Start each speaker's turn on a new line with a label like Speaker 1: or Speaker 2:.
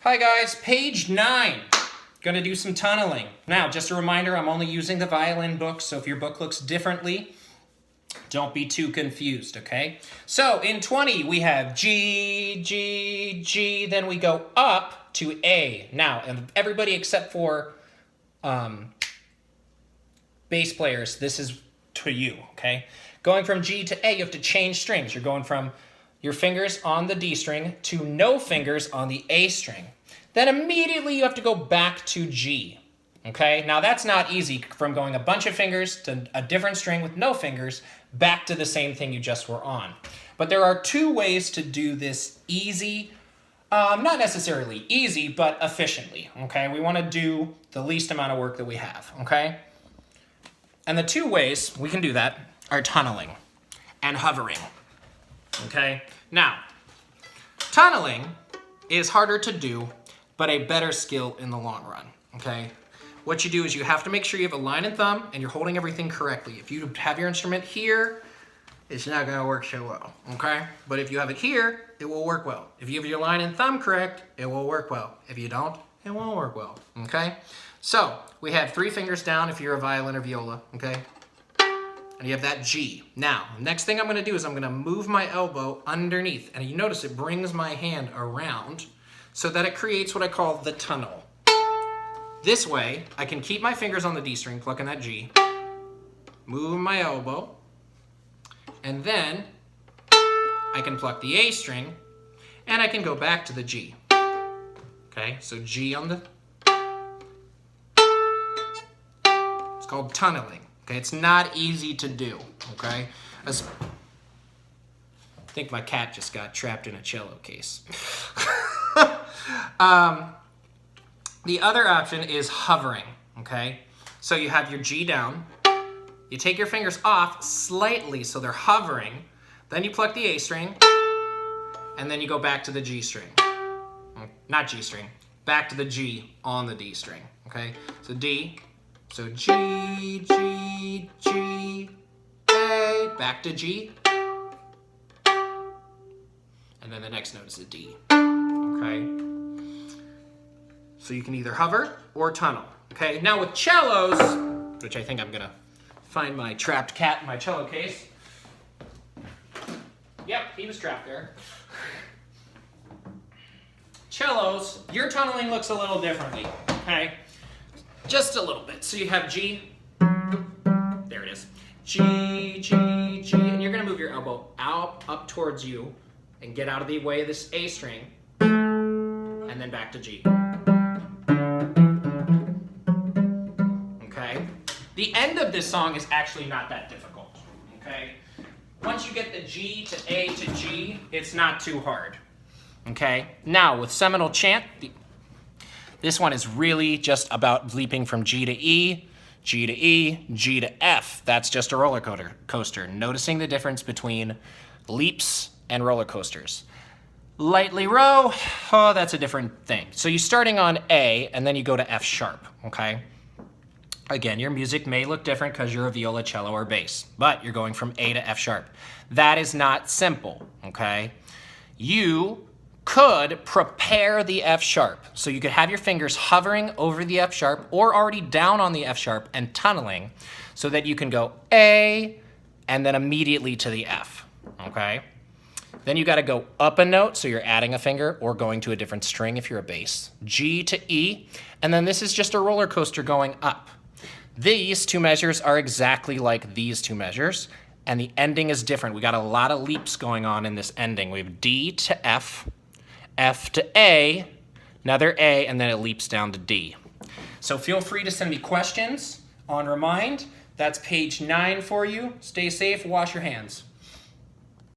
Speaker 1: Hi guys, page 9. Gonna do some tunneling. Now, just a reminder, I'm only using the violin book, so if your book looks differently, don't be too confused, okay? So, in 20, we have G, G, G, then we go up to A. Now, and everybody except for bass players, this is to you, okay? Going from G to A, you have to change strings. You're going from your fingers on the D string to no fingers on the A string. Then immediately you have to go back to G, okay? Now that's not easy from going a bunch of fingers to a different string with no fingers back to the same thing you just were on. But there are two ways to do this easy, not necessarily easy, but efficiently, okay? We want to do the least amount of work that we have, okay? And the two ways we can do that are tunneling and hovering. Okay, now, tunneling is harder to do, but a better skill in the long run, okay? What you do is you have to make sure you have a line and thumb and you're holding everything correctly. If you have your instrument here, it's not gonna work so well, okay? But if you have it here, it will work well. If you have your line and thumb correct, it will work well. If you don't, it won't work well, okay? So, we have 3 fingers down if you're a violin or viola, okay? And you have that G. Now, next thing I'm gonna do is I'm gonna move my elbow underneath. And you notice it brings my hand around so that it creates what I call the tunnel. This way, I can keep my fingers on the D string, plucking that G, move my elbow, and then I can pluck the A string, and I can go back to the G. Okay, so G on the... It's called tunneling. Okay, it's not easy to do, okay? I think my cat just got trapped in a cello case. The other option is hovering, okay? So you have your G down, you take your fingers off slightly so they're hovering, then you pluck the A string, and then you go back to the G string. Not G string, back to the G on the D string, okay? So D, so G, G, G, A, back to G, and then the next note is a D, okay? So you can either hover or tunnel, okay? Now with cellos, which I think I'm gonna find my trapped cat in my cello case. Yep, he was trapped there. Cellos, your tunneling looks a little differently, okay? Just a little bit. So you have G, there it is. G, G, G, and you're gonna move your elbow out, up towards you, and get out of the way of this A string, and then back to G. Okay? The end of this song is actually not that difficult, okay? Once you get the G to A to G, it's not too hard, okay? Now, with seminal chant, this one is really just about leaping from G to E, G to E, G to F. That's just a roller coaster. Noticing the difference between leaps and roller coasters. Lightly row, oh, that's a different thing. So you're starting on A, and then you go to F sharp, okay? Again, your music may look different because you're a viola, cello, or bass, but you're going from A to F sharp. That is not simple, okay? You could prepare the F sharp. So you could have your fingers hovering over the F sharp or already down on the F sharp and tunneling so that you can go A and then immediately to the F, okay? Then you gotta go up a note, so you're adding a finger or going to a different string if you're a bass. G to E, and then this is just a roller coaster going up. These 2 measures are exactly like these 2 measures, and the ending is different. We got a lot of leaps going on in this ending. We have D to F, F to A, another A, and then it leaps down to D. So feel free to send me questions on Remind. That's page 9 for you. Stay safe, wash your hands.